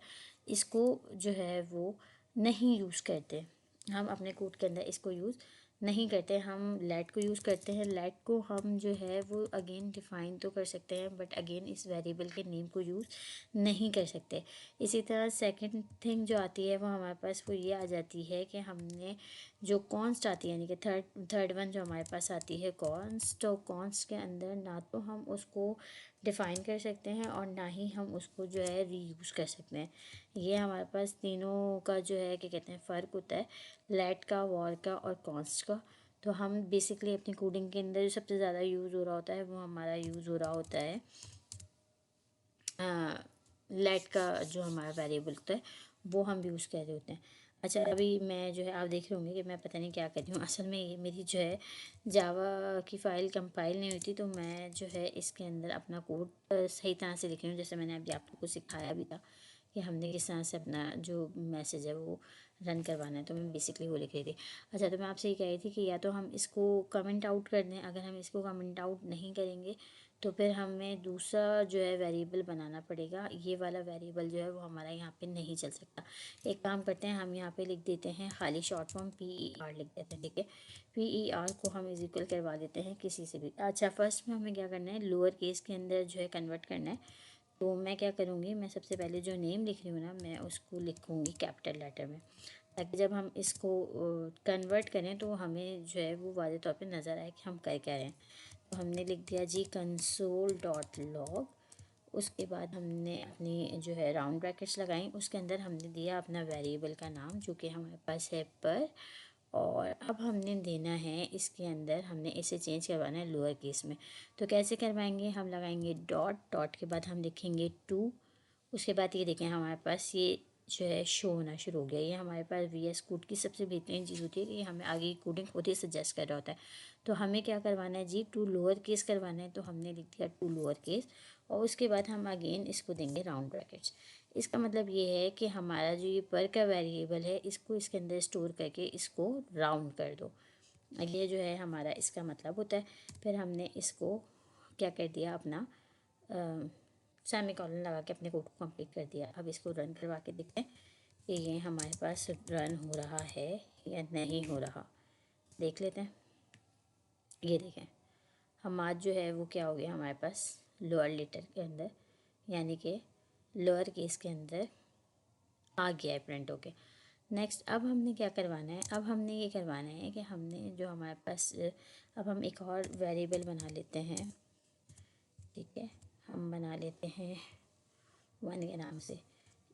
इसको जो है वो नहीं यूज़ करते। हम अपने कोड के अंदर इसको यूज़ नहीं करते, हम लेट को यूज़ करते हैं। लेट को हम जो है वो अगेन डिफ़ाइन तो कर सकते हैं, बट अगेन इस वेरिएबल के नेम को यूज़ नहीं कर सकते। इसी तरह सेकंड थिंग जो आती है वो हमारे पास वो ये आ जाती है कि हमने जो कॉन्स्ट आती है, यानी कि थर्ड वन जो हमारे पास आती है कॉन्स्ट, तो कॉन्स्ट के अंदर ना तो हम उसको डिफ़ाइन कर सकते हैं और ना ही हम उसको जो है रीयूज़ कर सकते हैं। ये हमारे पास तीनों का जो है क्या कहते हैं फ़र्क होता है, लेट का, वॉर का और कॉन्स्ट का। तो हम बेसिकली अपनी कोडिंग के अंदर जो सबसे ज़्यादा यूज़ हो रहा होता है वो हमारा यूज़ हो रहा होता है लेट का, जो हमारा वेरिएबल होता है वो हम यूज़ कर रहे होते हैं। अच्छा, अभी मैं जो है आप देख रहे होंगे कि मैं पता नहीं क्या कर रही हूँ। असल में ये मेरी जो है जावा की फ़ाइल कंपाइल नहीं हुई थी, तो मैं जो है इसके अंदर अपना कोड सही तरह से लिख रही हूँ, जैसे मैंने अभी आप लोग को सिखाया भी था कि हमने किस तरह से अपना जो मैसेज है वो रन करवाना है। तो मैं बेसिकली वो लिख रही थी। अच्छा, तो मैं आपसे ये कह रही थी कि या तो हम इसको कमेंट आउट कर दें। अगर हम इसको कमेंट आउट नहीं करेंगे तो फिर हमें दूसरा जो है वेरिएबल बनाना पड़ेगा। ये वाला वेरिएबल जो है वो हमारा यहाँ पे नहीं चल सकता। एक काम करते हैं, हम यहाँ पे लिख देते हैं खाली शॉर्ट फॉर्म PER लिख देते हैं, ठीक है। PER को हम इज इक्वल करवा देते हैं किसी से भी। अच्छा, फर्स्ट में हमें क्या करना है, लोअर केस के अंदर जो है कन्वर्ट करना है। तो मैं क्या करूँगी, मैं सबसे पहले जो नेम लिख रही हूँ ना, मैं उसको लिखूँगी कैपिटल लेटर में, ताकि जब हम इसको कन्वर्ट करें तो हमें जो है वो वाज़े तौर पे नज़र आए कि हम कर क्या रहे हैं। तो हमने लिख दिया जी console.log। उसके बाद हमने अपनी जो है राउंड ब्रैकेट्स लगाई, उसके अंदर हमने दिया अपना वेरिएबल का नाम जो कि हमारे पास है पर। और अब हमने देना है इसके अंदर, हमने इसे चेंज करवाना है लोअर केस में। तो कैसे करवाएंगे, हम लगाएंगे डॉट, डॉट के बाद हम लिखेंगे 2। उसके बाद ये देखें हमारे पास ये जो है शो होना शुरू हो गया। ये हमारे पास VS कोड की सबसे बेहतरीन चीज़ होती है कि ये हमें आगे की कोडिंग खुद ही सजेस्ट कर रहा होता है। तो हमें क्या करवाना है जी, टू लोअर केस करवाना है, तो हमने लिख दिया टू लोअर केस। और उसके बाद हम अगेन इसको देंगे राउंड ब्रैकेट्स। इसका मतलब ये है कि हमारा जो ये पर का वेरिएबल है इसको इसके अंदर स्टोर करके इसको राउंड कर दो। ये जो है हमारा इसका मतलब होता है। फिर हमने इसको क्या कर दिया, अपना सेमी कॉलन लगा के अपने कोड को कंप्लीट कर दिया। अब इसको रन करवा के देखते हैं कि ये हमारे पास रन हो रहा है या नहीं हो रहा। देख लेते हैं। ये देखें, हम आज जो है वो क्या हो गया हमारे पास लोअर लेटर के अंदर, यानी कि लोअर केस के अंदर आ गया है प्रिंट होके। नेक्स्ट अब हमने क्या करवाना है, अब हमने ये करवाना है कि हमने जो हमारे पास अब हम एक और वेरिएबल बना लेते हैं, ठीक है। हम बना लेते हैं 1 के नाम से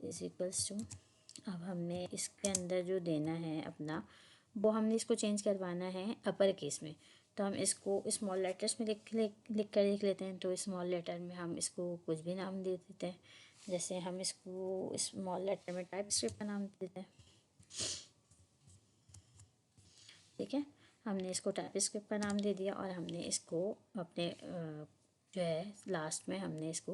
इज इक्वल्स टू। अब हमने इसके अंदर जो देना है अपना, वो हमने इसको चेंज करवाना है अपर केस में। तो हम इसको स्मॉल लेटर्स में लिख कर लिख लेते हैं। तो स्मॉल लेटर में हम इसको कुछ भी नाम दे देते हैं, जैसे हम इसको स्मॉल लेटर में टाइप स्क्रिप्ट का नाम दे देते हैं, ठीक है। हमने इसको टाइप स्क्रिप्ट का नाम दे दिया और हमने इसको अपने जो है लास्ट में हमने इसको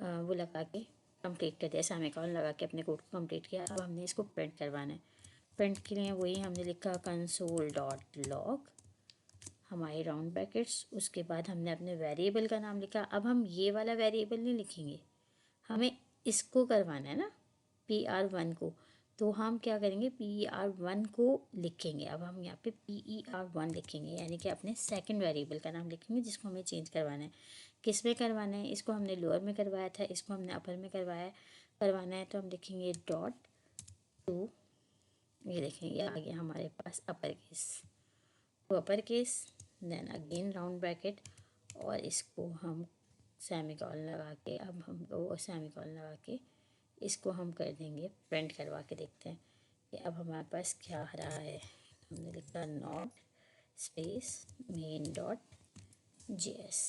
वो लगा के कंप्लीट कर दिया, सेमीकोलन लगा के अपने कोड को कंप्लीट किया। अब हमने इसको प्रिंट करवाना है। प्रिंट के लिए वही हमने लिखा console.log, हमारे राउंड ब्रैकेट्स। उसके बाद हमने अपने वेरिएबल का नाम लिखा। अब हम ये वाला वेरिएबल नहीं लिखेंगे, हमें इसको करवाना है ना, PR1 को। तो हम क्या करेंगे, PR1 को लिखेंगे। अब हम यहाँ पे PR1 लिखेंगे, यानी कि अपने सेकंड वेरिएबल का नाम लिखेंगे जिसको हमें चेंज करवाना है। किस में करवाना है, इसको हमने लोअर में करवाया था, इसको हमने अपर में करवाना है। तो हम लिखेंगे डॉट टू, ये देखेंगे आ गया हमारे पास अपर केस। तो upper case then again round bracket और इसको हम सेमीकोलन लगा के, अब हम वो सेमीकोलन लगा के इसको हम कर देंगे प्रिंट करवा के देखते हैं कि अब हमारे पास क्या आ रहा है। हमने लिखा not space main dot JS,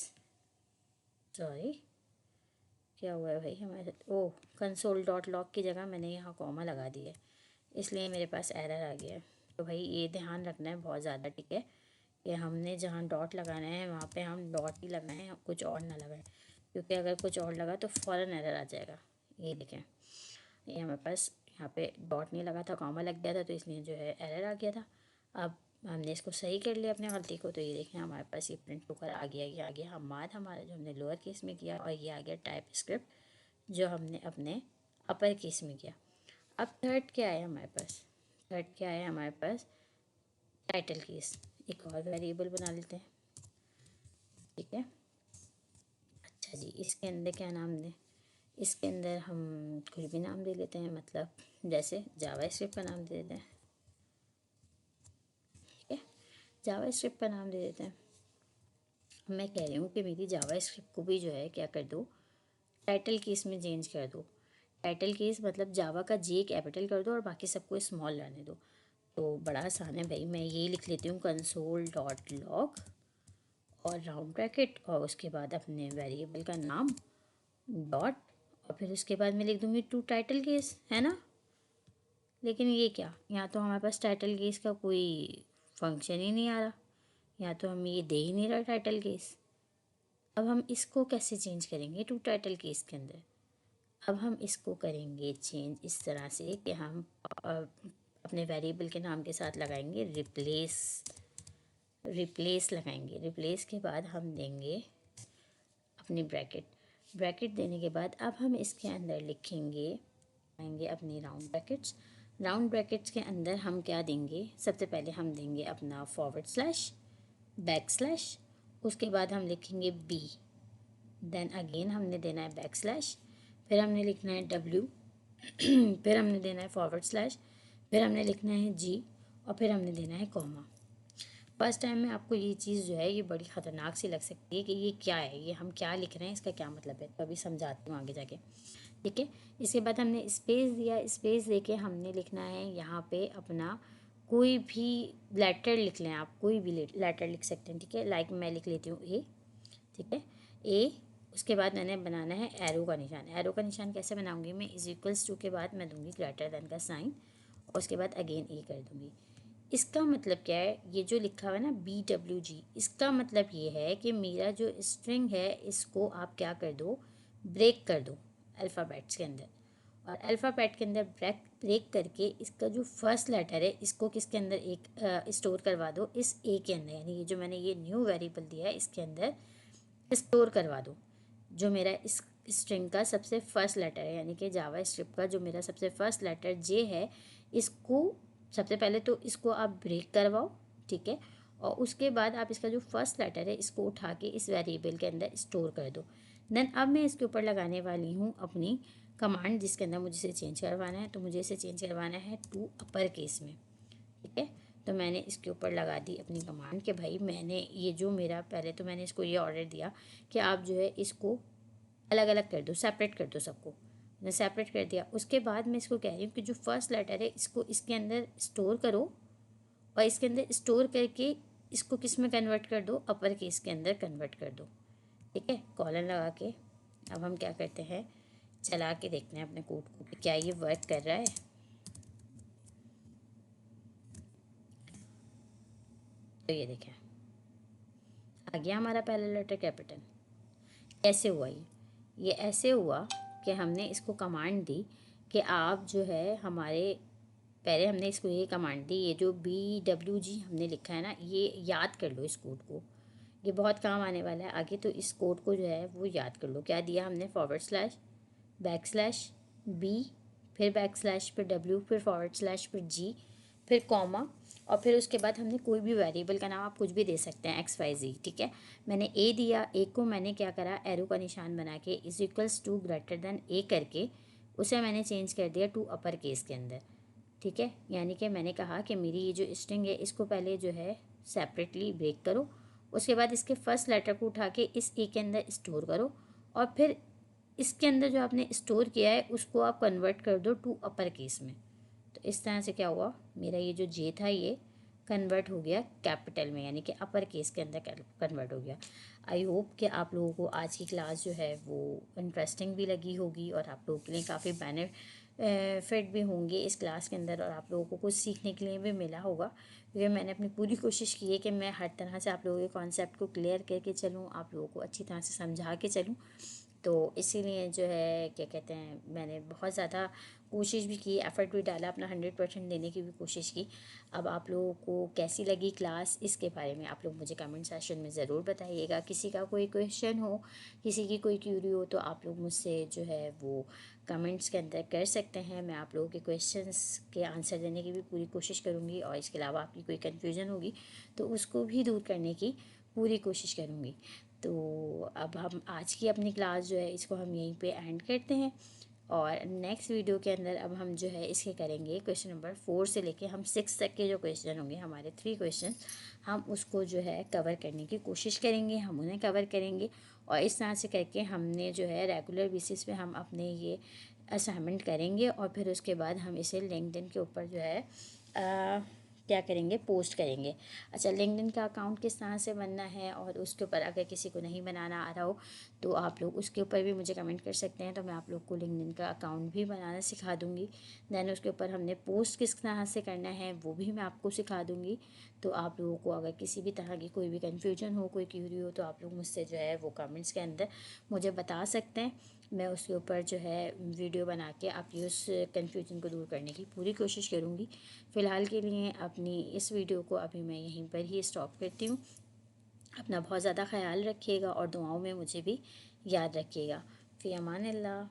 sorry क्या हुआ है भाई हमारे साथ, ओह console.log की जगह मैंने यहाँ कॉमा लगा दिया है, इसलिए मेरे पास एरर आ गया है। तो भाई ये ध्यान रखना है बहुत ज़्यादा, ठीक है, कि हमने जहाँ डॉट लगाना है वहाँ पे हम डॉट ही लगाएं, कुछ और ना लगाएं, क्योंकि अगर कुछ और लगा तो फ़ौरन एरर आ जाएगा। ये देखें, ये हमारे पास यहाँ पे डॉट नहीं लगा था, कॉमा लग गया था, तो इसलिए जो है एरर आ गया था। अब हमने इसको सही कर लिया अपने गलती को, तो ये देखें हमारे पास ये प्रिंट होकर आ गया। ये आ गया हमाद हमारा जो हमने लोअर केस में किया, और ये आ गया टाइप स्क्रिप्ट जो हमने अपने अपर केस में किया। अब थर्ड क्या है हमारे पास? थर्ड क्या है हमारे पास? Title case. एक और वेरिएबल बना लेते हैं, ठीक है। अच्छा जी, इसके अंदर क्या नाम दें? इसके अंदर हम कुछ भी नाम दे लेते हैं, मतलब जैसे जावा स्क्रिप्ट का नाम दे देते हैं, ठीक है। जावा स्क्रिप्ट का नाम दे देते हैं। मैं कह रही हूँ कि मेरी जावा स्क्रिप्ट को भी जो है क्या कर दो, टाइटल केस में चेंज कर दो। टाइटल केस मतलब जावा का जे कैपिटल कर दो और बाकी सबको स्मॉल रहने दो। तो बड़ा आसान है भाई, मैं ये लिख लेती हूँ कंसोल डॉट लॉग और राउंड ब्रैकेट और उसके बाद अपने वेरिएबल का नाम डॉट, और फिर उसके बाद मैं लिख दूँगी टू टाइटल केस, है ना। लेकिन ये क्या, यहाँ तो हमारे पास टाइटल केस का कोई फंक्शन ही नहीं आ रहा, यहाँ तो हम ये दे ही नहीं रहा टाइटल केस। अब हम इसको कैसे चेंज करेंगे टू टाइटल केस के अंदर? अब हम इसको करेंगे चेंज इस तरह से कि हम अपने वेरिएबल के नाम के साथ लगाएंगे रिप्लेस। रिप्लेस लगाएंगे, रिप्लेस के बाद हम देंगे अपनी ब्रैकेट। ब्रैकेट देने के बाद अब हम इसके अंदर लिखेंगे, आएंगे अपनी राउंड ब्रैकेट्स। राउंड ब्रैकेट्स के अंदर हम क्या देंगे? सबसे पहले हम देंगे अपना फॉरवर्ड स्लैश बैक स्लैश, उसके बाद हम लिखेंगे बी, देन अगेन हमने देना है बैक स्लैश, फिर हमने लिखना है डब्ल्यू, फिर हमने देना है फॉरवर्ड स्लैश, फिर हमने लिखना है जी, और फिर हमने देना है कॉमा। फर्स्ट टाइम में आपको ये चीज़ जो है ये बड़ी ख़तरनाक सी लग सकती है कि ये क्या है, ये हम क्या लिख रहे हैं, इसका क्या मतलब है, तो अभी समझाती हूँ आगे जाके, ठीक है। इसके बाद हमने स्पेस दिया, स्पेस देके हमने लिखना है यहाँ पे अपना कोई भी लेटर लिख लें आप, कोई भी लेटर लिख सकते हैं, ठीक है। लाइक मैं लिख लेती हूँ ए, ठीक है, ए। उसके बाद मैंने बनाना है एरो का निशान। एरो का निशान कैसे बनाऊंगी मैं? इज इक्वल्स टू के बाद मैं दूंगी ग्रेटर देन का साइन, और उसके बाद अगेन ए कर दूंगी। इसका मतलब क्या है? ये जो लिखा हुआ है ना BWG, इसका मतलब ये है कि मेरा जो स्ट्रिंग है इसको आप क्या कर दो, ब्रेक कर दो अल्फ़ाबेट्स के अंदर। और अल्फ़ाबेट के अंदर ब्रेक करके इसका जो फर्स्ट लेटर है इसको किसके अंदर एक स्टोर करवा दो, इस ए के अंदर, यानी ये जो मैंने ये न्यू वेरिएबल दिया है इसके अंदर स्टोर करवा दो। जो मेरा इस स्ट्रिंग का सबसे फर्स्ट लेटर है, यानी कि जावा स्क्रिप्ट का जो मेरा सबसे फर्स्ट लेटर जे है, इसको सबसे पहले तो इसको आप ब्रेक करवाओ, ठीक है। और उसके बाद आप इसका जो फर्स्ट लेटर है इसको उठा के इस वेरिएबल के अंदर स्टोर कर दो। देन अब मैं इसके ऊपर लगाने वाली हूँ अपनी कमांड, जिसके अंदर मुझे इसे चेंज करवाना है। तो मुझे इसे चेंज करवाना है टू अपर केस में, ठीक है। तो मैंने इसके ऊपर लगा दी अपनी कमांड कि भाई मैंने ये जो मेरा, पहले तो मैंने इसको ये ऑर्डर दिया कि आप जो है इसको अलग अलग कर दो, सेपरेट कर दो सबको। मैंने सेपरेट कर दिया। उसके बाद मैं इसको कह रही हूँ कि जो फर्स्ट लेटर है इसको इसके अंदर स्टोर करो, और इसके अंदर स्टोर करके इसको किस में कन्वर्ट कर दो, अपर केस के अंदर कन्वर्ट कर दो, ठीक है, कॉलन लगा के। अब हम क्या करते हैं, चला के देखते हैं अपने कोड को कि क्या ये वर्क कर रहा है। तो ये देखें आ गया हमारा पहला लेटर कैपिटल। कैसे हुआ ये ऐसे हुआ कि हमने इसको कमांड दी कि आप जो है हमारे, पहले हमने इसको ये कमांड दी, ये जो BWG हमने लिखा है ना, ये याद कर लो इस कोड को, ये बहुत काम आने वाला है आगे। तो इस कोड को जो है वो याद कर लो। क्या दिया हमने? Forward slash back slash B, फिर बैक स्लैश, फिर डब्ल्यू, फिर फॉरवर्ड स्लैश, फिर जी, फिर कॉमा, और फिर उसके बाद हमने कोई भी वेरिएबल का नाम आप कुछ भी दे सकते हैं, XYZ, ठीक है। मैंने ए दिया, ए को मैंने क्या करा, एरो का निशान बना के is equals to greater than a करके उसे मैंने चेंज कर दिया टू अपर केस के अंदर, ठीक है। यानी कि मैंने कहा कि मेरी ये जो स्ट्रिंग है इसको पहले जो है सेपरेटली ब्रेक करो, उसके बाद इसके फर्स्ट लेटर को उठा के इस ए के अंदर स्टोर करो, और फिर इसके अंदर जो आपने स्टोर किया है उसको आप कन्वर्ट कर दो टू अपर केस में। तो इस तरह से क्या हुआ, मेरा ये जो जे था ये कन्वर्ट हो गया कैपिटल में, यानी कि अपर केस के अंदर कन्वर्ट हो गया। आई होप कि आप लोगों को आज की क्लास जो है वो इंटरेस्टिंग भी लगी होगी और आप लोगों के लिए काफ़ी बेनिफिट भी होंगे इस क्लास के अंदर, और आप लोगों को कुछ सीखने के लिए भी मिला होगा, क्योंकि मैंने अपनी पूरी कोशिश की है कि मैं हर तरह से आप लोगों के कॉन्सेप्ट को क्लियर करके चलूँ, आप लोगों को अच्छी तरह से समझा के चलूँ, तो इसीलिए जो है क्या कहते हैं, मैंने बहुत ज़्यादा कोशिश भी की, एफ़र्ट भी डाला, अपना 100% देने की भी कोशिश की। अब आप लोगों को कैसी लगी क्लास, इसके बारे में आप लोग मुझे कमेंट सेक्शन में ज़रूर बताइएगा। किसी का कोई क्वेश्चन हो, किसी की कोई क्यूरी हो, तो आप लोग मुझसे जो है वो कमेंट्स के अंदर कर सकते हैं। मैं आप लोगों के क्वेश्चंस के आंसर देने की भी पूरी कोशिश करूँगी, और इसके अलावा आपकी कोई कन्फ्यूज़न होगी तो उसको भी दूर करने की पूरी कोशिश करूँगी। तो अब हम आज की अपनी क्लास जो है इसको हम यहीं पे एंड करते हैं, और नेक्स्ट वीडियो के अंदर अब हम जो है इसके करेंगे क्वेश्चन नंबर 4 से लेके हम 6 तक के जो क्वेश्चन होंगे, हमारे 3 क्वेश्चन, हम उसको जो है कवर करने की कोशिश करेंगे, हम उन्हें कवर करेंगे। और इस तरह से करके हमने जो है रेगुलर बेसिस पे हम अपने ये असाइनमेंट करेंगे, और फिर उसके बाद हम इसे लिंक्डइन के ऊपर जो है क्या करेंगे, पोस्ट करेंगे। अच्छा, लिंक्डइन का अकाउंट किस तरह से बनना है, और उसके ऊपर अगर किसी को नहीं बनाना आ रहा हो तो आप लोग उसके ऊपर भी मुझे कमेंट कर सकते हैं, तो मैं आप लोग को लिंक्डइन का अकाउंट भी बनाना सिखा दूँगी। दैन उसके ऊपर हमने पोस्ट किस तरह से करना है वो भी मैं आपको सिखा दूँगी। तो आप लोगों को अगर किसी भी तरह की कोई भी कन्फ्यूजन हो, कोई क्यूरी हो, तो आप लोग मुझसे जो है वो कमेंट्स के अंदर मुझे बता सकते हैं। मैं उसके ऊपर जो है वीडियो बना के आपकी उस कन्फ्यूजन को दूर करने की पूरी कोशिश करूँगी। फ़िलहाल के लिए अपनी इस वीडियो को अभी मैं यहीं पर ही स्टॉप करती हूँ। अपना बहुत ज़्यादा ख़याल रखिएगा, और दुआओं में मुझे भी याद रखिएगा। फ़ी अमान अल्लाह।